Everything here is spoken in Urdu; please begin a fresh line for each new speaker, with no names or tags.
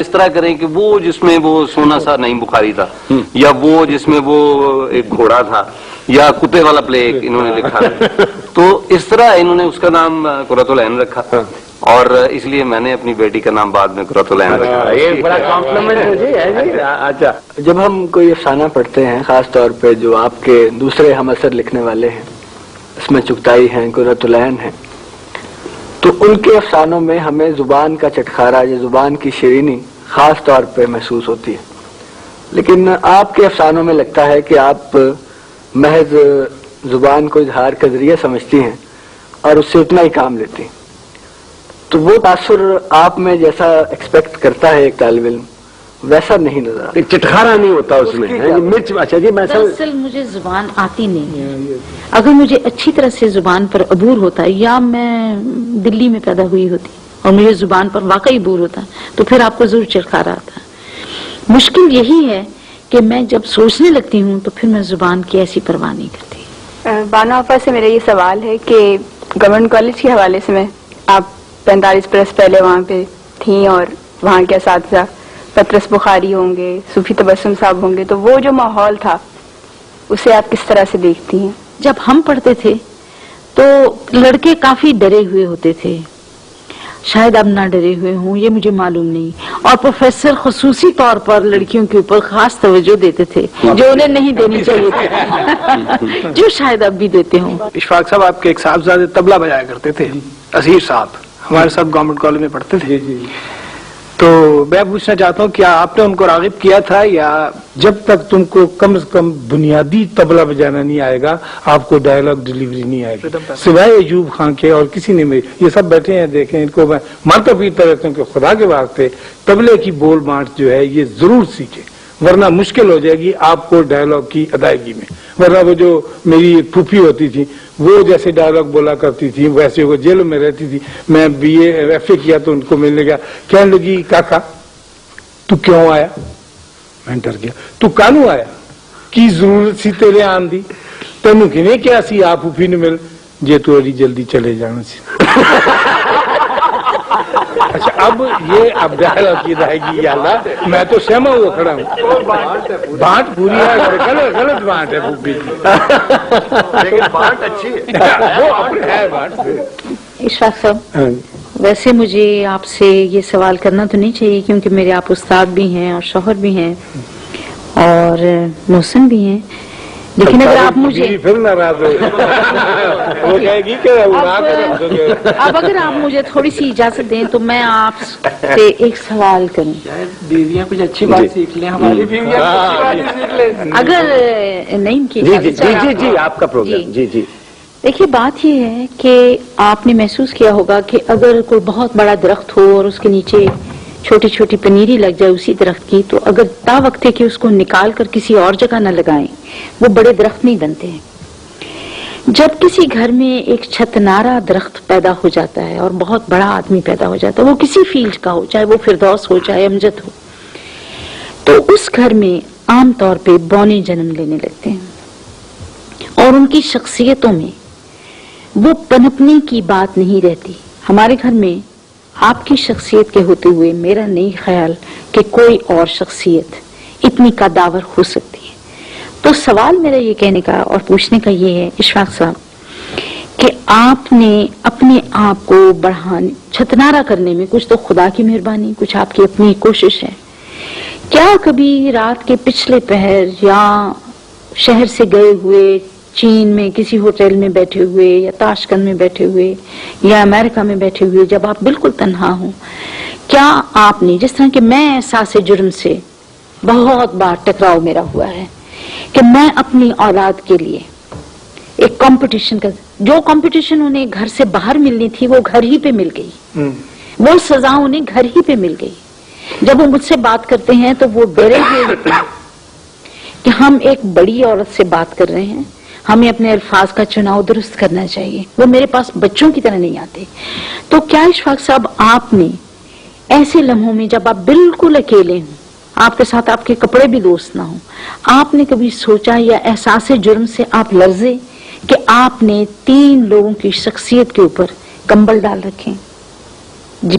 اس طرح کریں کہ وہ جس میں وہ سونا سا نعیم بخاری تھا، یا وہ جس میں وہ ایک گھوڑا تھا، یا کتے والا پلے انہوں نے لکھا تھا، تو اس طرح انہوں نے اس کا نام قرۃ العین رکھا، اور اس لیے میں نے اپنی بیٹی کا نام بعد میں قرۃ العین رکھا۔
یہ بڑا کمپلیمنٹ ہے۔ اچھا،
جب ہم کوئی افسانہ پڑھتے ہیں، خاص طور پہ جو آپ کے دوسرے ہم اثر لکھنے والے ہیں، اس میں چغتائی ہیں، قرۃ العین ہیں، تو ان کے افسانوں میں ہمیں زبان کا چٹخارا یا زبان کی شیرینی خاص طور پہ محسوس ہوتی ہے، لیکن آپ کے افسانوں میں لگتا ہے کہ آپ محض زبان کو اظہار کا ذریعہ سمجھتی ہیں اور اس سے اتنا ہی کام لیتی ہیں، تو وہ تاثر آپ میں جیسا ایکسپیکٹ کرتا ہے ایک طالب علم ویسا نہیں نظر آتا،
چٹخارا نہیں ہوتا اس میں مرچ۔ اچھا جی، میں
دراصل مجھے زبان آتی نہیں ہے، اگر مجھے اچھی طرح سے زبان پر عبور ہوتا ہے، یا میں دلی میں پیدا ہوئی ہوتی اور مجھے زبان پر واقعی عبور ہوتا تو پھر آپ کو ضرور چٹخارا آتا۔ مشکل یہی ہے کہ میں جب سوچنے لگتی ہوں تو پھر میں زبان کی ایسی پرواہ نہیں کرتی۔
بانو آپا سے میرا یہ سوال ہے کہ گورنمنٹ کالج کے حوالے سے میں آپ 45 برس پہلے وہاں پہ تھیں، اور وہاں کے اساتذہ پطرس بخاری ہوں گے، صوفی تبسم صاحب ہوں گے، تو وہ جو ماحول تھا اسے آپ کس طرح سے دیکھتی ہیں؟
جب ہم پڑھتے تھے تو لڑکے کافی ڈرے ہوئے ہوتے تھے، شاید اب نہ ڈرے ہوئے ہوں، یہ مجھے معلوم نہیں، اور پروفیسر خصوصی طور پر لڑکیوں کے اوپر خاص توجہ دیتے تھے جو انہیں نہیں دینی چاہیے تھی، جو شاید اب بھی دیتے ہوں۔
اشفاق صاحب آپ کے ایک صاحبزادے طبلہ بجایا کرتے تھے، اظہیر صاحب، ہمارے ساتھ گورنمنٹ کالج میں پڑھتے تھے، تو میں پوچھنا چاہتا ہوں کیا آپ نے ان کو راغب کیا تھا، یا
جب تک تم کو کم از کم بنیادی طبلہ بجانا نہیں آئے گا آپ کو ڈائلاگ ڈیلیوری نہیں آئے گی، سوائے ایوب خان کے اور کسی نے میری، یہ سب بیٹھے ہیں دیکھیں، ان کو میں مارتا پیٹتا رہتا ہوں کہ خدا کے واسطے طبلے کی بول بانٹ جو ہے یہ ضرور سیکھیں، ورنہ مشکل ہو جائے گی آپ کو ڈائلاگ کی ادائیگی میں۔ ورنہ وہ جو میری پھوپھی ہوتی تھی وہ جیسے ڈائلاگ بولا کرتی تھی ویسے وہ جیلوں میں رہتی تھی، میں بی اے ایف اے کیا تو ان کو ملنے گیا، کہنے لگی کاکا تو کیوں آیا؟ میں ڈر گیا، تو کانو آیا کی ضرورت سی تیرے آن دی تینوں کھنے کیا سی آپ پھوپھی نے مل جے تو اڑی جلدی چلے جانا سی۔ اچھا اب یہ اب ڈائلاگ کی ادائیگی یا اللہ میں تو سہما ہوا کھڑا ہوں، بانٹ پوری ہے، غلط بانٹ ہے پھوپھی کی،
لیکن بانٹ اچھی ہے،
وہ اپنے ہے بانٹ۔
اشفاق صاحب، ویسے مجھے آپ سے یہ سوال کرنا تو نہیں چاہیے کیونکہ میرے آپ استاد بھی ہیں اور شوہر بھی ہیں اور محسن بھی ہیں، لیکن اگر آپ مجھے
پھر ناراض ہو وہ کہے گی کہ
اب اگر آپ مجھے تھوڑی سی اجازت دیں تو میں آپ سے ایک سوال کروں۔
بیویاں کچھ اچھی بات سیکھ لیں، ہماری بیویاں اچھی بات سیکھ لیں۔
اگر نہیں کی
جی آپ کا پروگرام، جی
دیکھیے بات یہ ہے کہ آپ نے محسوس کیا ہوگا کہ اگر کوئی بہت بڑا درخت ہو اور اس کے نیچے چھوٹی چھوٹی پنیری لگ جائے اسی درخت کی، تو اگر تا وقت ہے کہ اس کو نکال کر کسی اور جگہ نہ لگائیں وہ بڑے درخت نہیں بنتے ہیں۔ جب کسی گھر میں ایک چھتنارا درخت پیدا ہو جاتا ہے اور بہت بڑا آدمی پیدا ہو جاتا ہے، وہ کسی فیلڈ کا ہو، چاہے وہ فردوس ہو چاہے امجد ہو، تو اس گھر میں عام طور پہ بونے جنم لینے لگتے ہیں اور ان کی شخصیتوں میں وہ پنپنے کی بات نہیں رہتی۔ ہمارے گھر میں آپ کی شخصیت کے ہوتے ہوئے میرا نہیں خیال کہ کوئی اور شخصیت اتنی قداور ہو سکتی ہے۔ تو سوال میرا یہ کہنے کا اور پوچھنے کا یہ ہے اشفاق صاحب کہ آپ نے اپنے آپ کو بڑھانے چھتنارا کرنے میں کچھ تو خدا کی مہربانی، کچھ آپ کی اپنی کوشش ہے، کیا کبھی رات کے پچھلے پہر یا شہر سے گئے ہوئے چین میں کسی ہوٹل میں بیٹھے ہوئے یا تاشکند میں بیٹھے ہوئے یا امریکہ میں بیٹھے ہوئے جب آپ بالکل تنہا ہوں، کیا آپ نے، جس طرح کہ میں احساس جرم سے بہت بار ٹکراؤ میرا ہوا ہے کہ میں اپنی اولاد کے لیے ایک کمپٹیشن کا، جو کمپٹیشن انہیں گھر سے باہر ملنی تھی وہ گھر ہی پہ مل گئی، وہ سزا انہیں گھر ہی پہ مل گئی۔ جب وہ مجھ سے بات کرتے ہیں تو وہ ڈرے ہوئے ہوتے ہیں کہ ہم ایک بڑی عورت سے بات کر رہے ہیں، ہمیں اپنے الفاظ کا چناؤ درست کرنا چاہیے، وہ میرے پاس بچوں کی طرح نہیں آتے۔ تو کیا اشفاق صاحب آپ نے ایسے لمحوں میں جب آپ بالکل اکیلے ہوں، آپ کے ساتھ آپ کے کپڑے بھی دوست نہ ہوں، آپ نے کبھی سوچا یا احساس جرم سے آپ لرزے کہ آپ نے 3 لوگوں کی شخصیت کے اوپر کمبل ڈال رکھے؟ جی